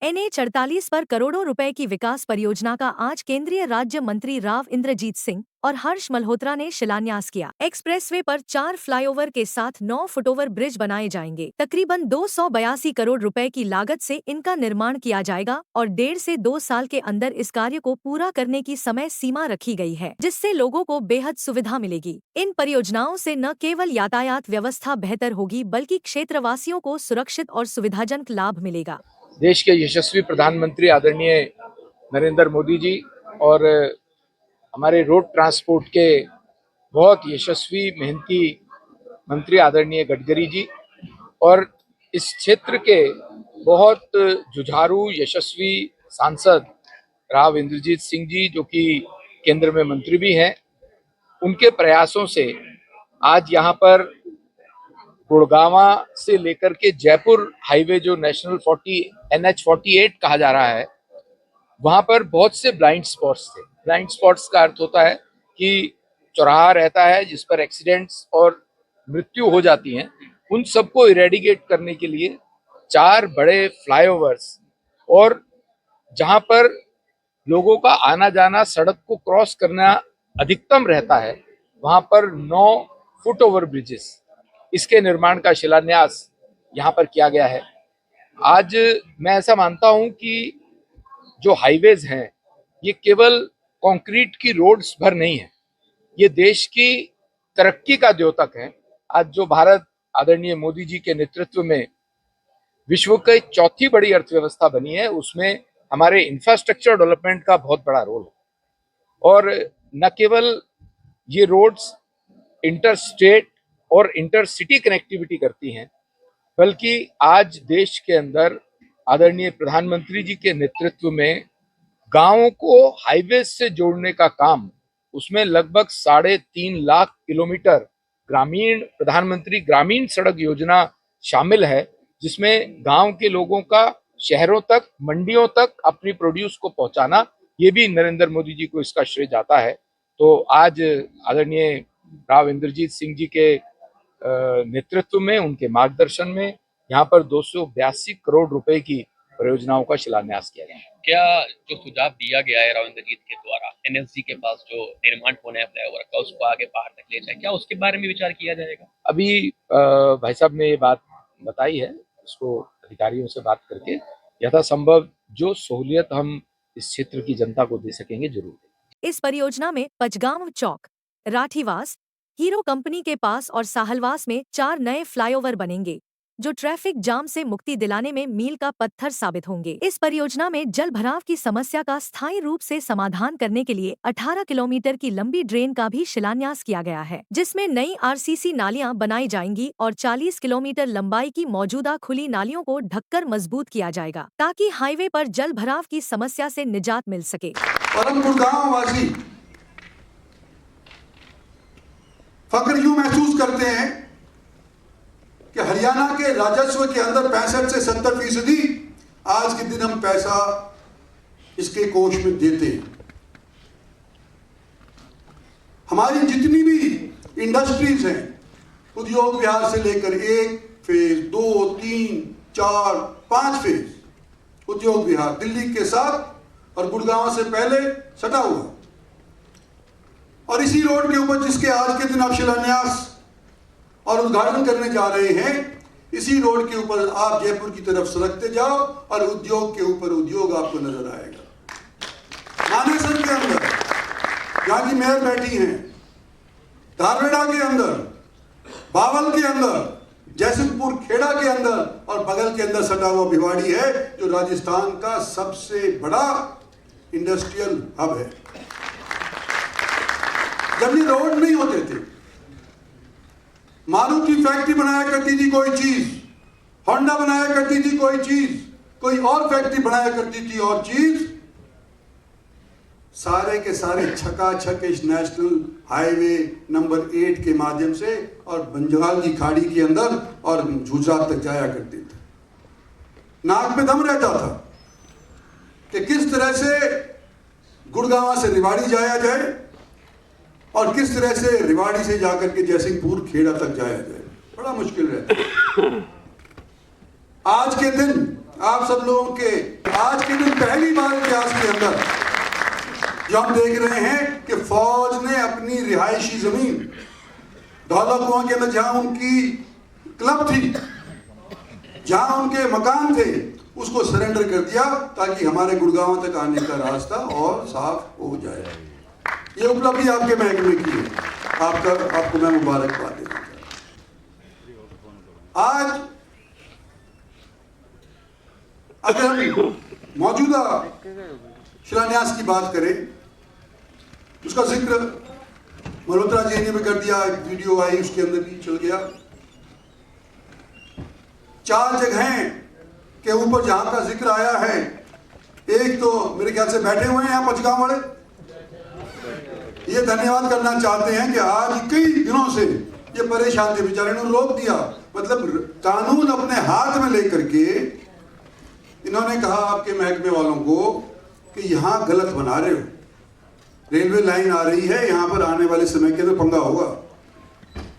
NH-48 पर करोड़ों रुपए की विकास परियोजना का आज केंद्रीय राज्य मंत्री राव इंद्रजीत सिंह और हर्ष मल्होत्रा ने शिलान्यास किया। एक्सप्रेसवे पर 4 फ्लाईओवर के साथ 9 फुटओवर ब्रिज बनाए जाएंगे। तकरीबन 282 करोड़ रुपए की लागत से इनका निर्माण किया जाएगा और 1.5 से 2 साल के अंदर इस कार्य को पूरा करने की समय सीमा रखी गई है, जिससे लोगों को बेहद सुविधा मिलेगी। इन परियोजनाओं से न केवल यातायात व्यवस्था बेहतर होगी बल्कि क्षेत्रवासियों को सुरक्षित और सुविधाजनक लाभ मिलेगा। देश के यशस्वी प्रधानमंत्री आदरणीय नरेंद्र मोदी जी और हमारे रोड ट्रांसपोर्ट के बहुत यशस्वी मेहनती मंत्री आदरणीय गडकरी जी और इस क्षेत्र के बहुत जुझारू यशस्वी सांसद राव इंद्रजीत सिंह जी, जो कि केंद्र में मंत्री भी हैं, उनके प्रयासों से आज यहाँ पर गुड़गावा से लेकर के जयपुर हाईवे, जो नेशनल 40 NH-48 कहा जा रहा है, वहां पर बहुत से ब्लाइंड स्पॉट्स थे। ब्लाइंड स्पॉट्स का अर्थ होता है कि चौराहा रहता है जिस पर एक्सीडेंट्स और मृत्यु हो जाती हैं। उन सबको इरेडिकेट करने के लिए 4 बड़े फ्लाईओवर्स और जहां पर लोगों का आना जाना, सड़क को क्रॉस करना अधिकतम रहता है, वहां पर 9 फुट ओवर ब्रिजेस, इसके निर्माण का शिलान्यास यहाँ पर किया गया है। आज मैं ऐसा मानता हूं कि जो हाईवेज हैं ये केवल कंक्रीट की रोड्स भर नहीं है, ये देश की तरक्की का द्योतक है। आज जो भारत आदरणीय मोदी जी के नेतृत्व में विश्व की चौथी बड़ी अर्थव्यवस्था बनी है, उसमें हमारे इंफ्रास्ट्रक्चर डेवलपमेंट का बहुत बड़ा रोल है। और न केवल ये रोड्स इंटर स्टेट और इंटर सिटी कनेक्टिविटी करती हैं, बल्कि आज देश के अंदर आदरणीय प्रधानमंत्री जी के नेतृत्व में गांवों को हाईवे से जोड़ने का काम, उसमें लगभग 3.5 लाख किलोमीटर ग्रामीण प्रधानमंत्री ग्रामीण सड़क योजना शामिल है, जिसमें गांव के लोगों का शहरों तक, मंडियों तक अपनी प्रोड्यूस को पहुंचाना, ये भी नरेंद्र मोदी जी को इसका श्रेय जाता है। तो आज आदरणीय राव इंद्रजीत सिंह जी के नेतृत्व में, उनके मार्गदर्शन में यहाँ पर 282 करोड़ रुपए की परियोजनाओं का शिलान्यास किया गया है। क्या जो सुझाव दिया गया है राव इंद्रजीत के द्वारा NSG के पास जो निर्माण होने फ्लाईओवर का, उसको आगे बाहर तक ले जाए, क्या उसके बारे में विचार किया जाएगा? अभी भाई साहब ने ये बात बताई है, उसको अधिकारियों से बात करके यथासंभव जो सहूलियत हम इस क्षेत्र की जनता को दे सकेंगे जरूर देंगे। इस परियोजना में पचगांव चौक, राठीवास, हीरो कंपनी के पास और साहलवास में 4 नए फ्लाईओवर बनेंगे, जो ट्रैफिक जाम से मुक्ति दिलाने में मील का पत्थर साबित होंगे। इस परियोजना में जल भराव की समस्या का स्थायी रूप से समाधान करने के लिए 18 किलोमीटर की लंबी ड्रेन का भी शिलान्यास किया गया है, जिसमें नई RCC नालियां बनाई जाएंगी और 40 किलोमीटर लंबाई की मौजूदा खुली नालियों को ढककर मजबूत किया जाएगा, ताकि हाईवे पर जल भराव की समस्या से निजात मिल सके। परम गुड़गांव वासी फख्र यूं महसूस करते हैं कि हरियाणा के राजस्व के अंदर 65 से 70% आज के दिन हम पैसा इसके कोष में देते हैं। हमारी जितनी भी इंडस्ट्रीज हैं, उद्योग विहार से लेकर 1 फेज, 2, 3, 4, 5 फेज उद्योग विहार दिल्ली के साथ और गुड़गांव से पहले सटा हुआ, और इसी रोड के ऊपर जिसके आज के दिन आप शिलान्यास और उद्घाटन करने जा रहे हैं, इसी रोड के ऊपर आप जयपुर की तरफ सरकते जाओ और उद्योग के ऊपर उद्योग आपको नजर आएगा। मानेसर के अंदर जहां की मेयर बैठी हैं, धारवेड़ा के अंदर, बावल के अंदर, जैसलपुर खेड़ा के अंदर और बगल के अंदर सटा हुआ भिवाड़ी है, जो राजस्थान का सबसे बड़ा इंडस्ट्रियल हब है। जब ये रोड नहीं होते थे, मारुति फैक्ट्री बनाया करती थी कोई चीज, होंडा बनाया करती थी कोई चीज, कोई और फैक्ट्री बनाया करती थी और चीज, सारे के सारे छकाछक इस नेशनल हाईवे नंबर 8 के माध्यम से और बंगाल की खाड़ी के अंदर और गुजरात तक जाया करते थे। नाक में दम रहता था कि किस तरह से गुड़गांव से रेवाड़ी जाया जाए और किस तरह से रेवाड़ी से जाकर के जयसिंहपुर खेड़ा तक जाया जाए, बड़ा मुश्किल रहता है। आज के दिन आप सब लोगों के आज के दिन पहली बार इतिहास के अंदर जो हम देख रहे हैं कि फौज ने अपनी रिहायशी जमीन धौला कुआं के अंदर जहां उनकी क्लब थी, जहां उनके मकान थे, उसको सरेंडर कर दिया ताकि हमारे गुड़गांव तक आने का रास्ता और साफ हो जाए। ये उपलब्धि आपके महकमे की है, आपको मैं मुबारकबाद देता हूं। आज अगर हम मौजूदा शिलान्यास की बात करें, उसका जिक्र मल्होत्रा जी ने भी कर दिया, एक वीडियो आई उसके अंदर भी चल गया। 4 जगहें के ऊपर जहां का जिक्र आया है, एक तो मेरे ख्याल से बैठे हुए हैं यहाँ पंचगांव वाले, ये धन्यवाद करना चाहते हैं कि आज कई दिनों से ये परेशान थे बेचारे, ने रोक दिया। मतलब कानून अपने हाथ में लेकर के इन्होंने कहा आपके महकमे वालों को कि यहां गलत बना रहे हो, रेलवे लाइन आ रही है, यहां पर आने वाले समय के अंदर पंगा होगा।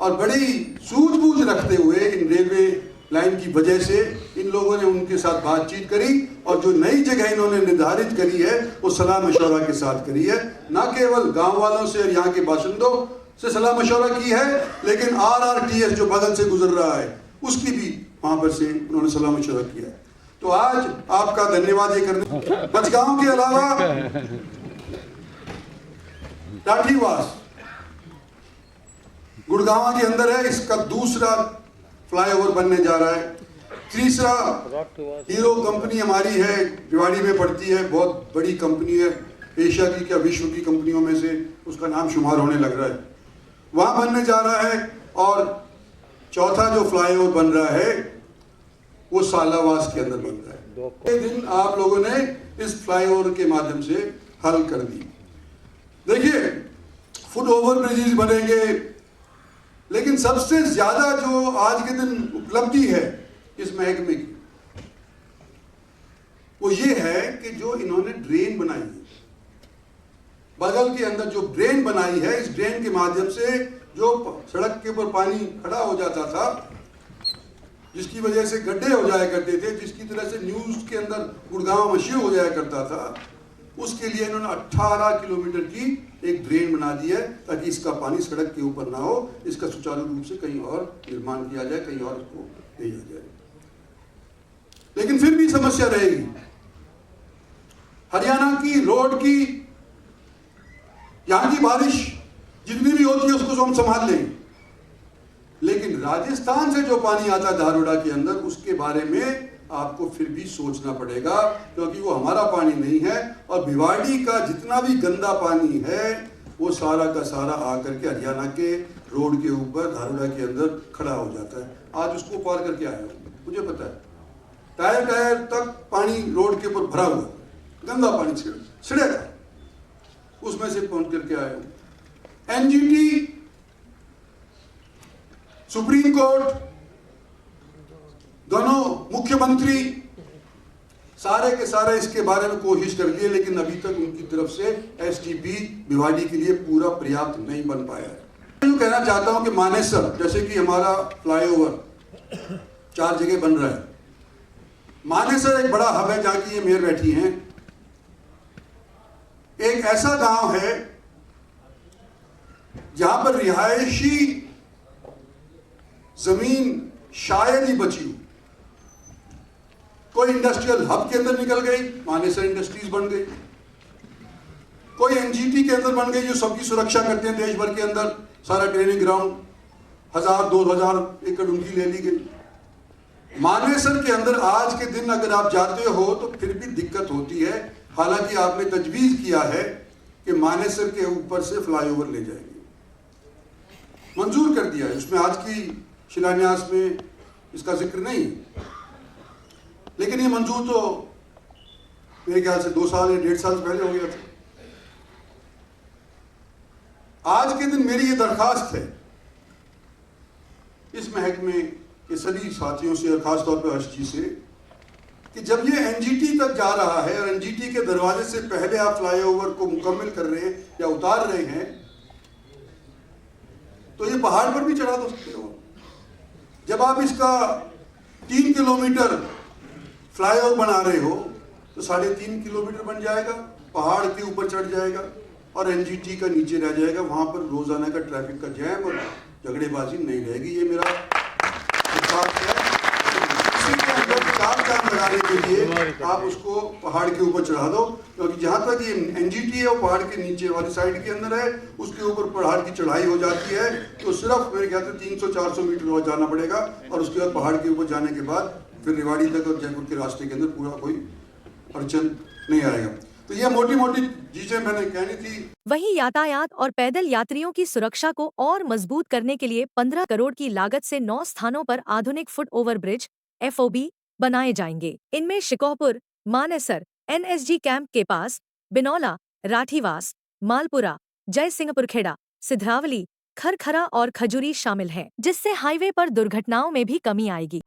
और बड़ी सूझबूझ रखते हुए इन रेलवे लाइन की वजह से इन लोगों ने उनके साथ बातचीत करी और जो नई जगह इन्होंने निर्धारित करी है वो सलाह मशवरा के साथ करी है, ना केवल गांव वालों से और यहाँ के बाशिंदों से सलाह मशवरा की है, लेकिन RRTS जो बगल से गुजर रहा है उसकी भी वहां पर से उन्होंने सलाह मशवरा किया है। तो आज आपका धन्यवाद ये करने, पंचगांव के अलावा टाठीवास गुड़गांव के अंदर है, इसका दूसरा फ्लाईओवर बनने जा रहा है। तीसरा हीरो कंपनी हमारी है, भिवाड़ी में पड़ती है, बहुत बड़ी कंपनी है, एशिया की क्या विश्व की कंपनियों में से उसका नाम शुमार होने लग रहा है, वहां बनने जा रहा है। और चौथा जो फ्लाईओवर बन रहा है वो सालावास के अंदर बन रहा है। ये दिन आप लोगों ने इस फ्लाईओवर के माध्यम से हल कर दी। देखिए फुट ओवर ब्रिजेस बनेंगे, लेकिन सबसे ज्यादा जो आज के दिन उपलब्धि है इस महकमे की वो ये है कि जो इन्होंने ड्रेन बनाई है, बगल के अंदर जो ड्रेन बनाई है, इस ड्रेन के माध्यम से जो सड़क के ऊपर पानी खड़ा हो जाता था, जिसकी वजह से गड्ढे हो जाया करते थे, जिसकी तरह से न्यूज के अंदर गुड़गांव मशहूर हो जाया करता था, उसके लिए इन्होंने 18 किलोमीटर की एक ड्रेन बना दी है ताकि इसका पानी सड़क के ऊपर ना हो, इसका सुचारू रूप से कहीं और निर्माण किया जाए, कहीं और इसको भेजा जाए। लेकिन फिर भी समस्या रहेगी। हरियाणा की रोड की यहां की बारिश जितनी भी होती है उसको तो हम संभाल लेंगे, लेकिन राजस्थान से जो पानी आता है धारोड़ा के अंदर, उसके बारे में आपको फिर भी सोचना पड़ेगा, क्योंकि वो हमारा पानी नहीं है। और भिवाड़ी का जितना भी गंदा पानी है वो सारा का सारा आकर के हरियाणा के रोड के ऊपर धारोड़ा के अंदर खड़ा हो जाता है। आज उसको पार करके आया हूं, मुझे पता है, टायर टायर तक पानी रोड के ऊपर भरा हुआ, गंदा पानी छिड़ेगा, उसमें से पहुंच करके आया हूं। NGT, सुप्रीम कोर्ट, दोनों मुख्यमंत्री सारे के सारे इसके बारे में कोशिश कर लिए, लेकिन अभी तक उनकी तरफ से STP भिवाड़ी के लिए पूरा पर्याप्त नहीं बन पाया है। मैं कहना चाहता हूं कि मानेसर, जैसे कि हमारा फ्लाईओवर 4 जगह बन रहा है, मानेसर एक बड़ा हब है जहां की ये मेयर बैठी हैं। एक ऐसा गांव है जहां पर रिहायशी जमीन शायद ही बची हो, कोई इंडस्ट्रियल हब के अंदर निकल गई, मानेसर इंडस्ट्रीज बन गई, कोई NGT के अंदर बन गई जो सबकी सुरक्षा करते हैं देश भर के अंदर, सारा ट्रेनिंग ग्राउंड 1000-2000 एकड़ उनकी ले ली गई। मानेसर के अंदर आज के दिन अगर आप जाते हो तो फिर भी दिक्कत होती है, हालांकि आपने तजवीज किया है कि मानेसर के ऊपर से फ्लाईओवर ले जाएंगे, मंजूर कर दिया है, उसमें आज की शिलान्यास में इसका जिक्र नहीं, लेकिन ये मंजूर तो मेरे ख्याल से 2 साल या 1.5 साल पहले हो गया था। आज के दिन मेरी ये दरखास्त है इस महकमे के सभी साथियों से और खासतौर पर हर्ष जी से कि जब ये NGT तक जा रहा है और NGT के दरवाजे से पहले आप फ्लाईओवर को मुकम्मल कर रहे हैं या उतार रहे हैं, तो ये पहाड़ पर भी चढ़ा दो सकते हो। जब आप इसका 3 किलोमीटर फ्लाईओवर बना रहे हो तो 3.5 किलोमीटर बन जाएगा, पहाड़ के ऊपर चढ़ जाएगा और एनजीटी का नीचे रह जाएगा। वहां पर रोजाना का ट्रैफिक का जैम और झगड़ेबाजी नहीं रहेगी। ये मेरा विश्वास है। इसी के अंदर 4 चांद लगाने के लिए आप उसको पहाड़ के ऊपर चढ़ा दो, क्योंकि जहां तक ये एनजीटी है वो पहाड़ के नीचे वाली साइड के अंदर है, उसके ऊपर पहाड़ की चढ़ाई हो जाती है तो सिर्फ मेरे ख्याल से 300-400 मीटर और जाना पड़ेगा और उसके बाद पहाड़ के ऊपर जाने के बाद फिर रेवाड़ी तक और जयपुर के रास्ते के अंदर पूरा कोई अड़चन नहीं आएगा। तो ये मोटी मोटी चीजें मैंने कहनी थी। वहीं यातायात और पैदल यात्रियों की सुरक्षा को और मजबूत करने के लिए 15 करोड़ की लागत से 9 स्थानों पर आधुनिक फुट ओवर ब्रिज FOB बनाए जाएंगे। इनमें शिकोहपुर, मानेसर, NSG कैंप के पास, बिनौला, राठीवास, मालपुरा, जयसिंहपुरखेड़ा, सिधरावली, खरखरा और खजुरी शामिल हैं, जिससे हाईवे पर दुर्घटनाओं में भी कमी आएगी।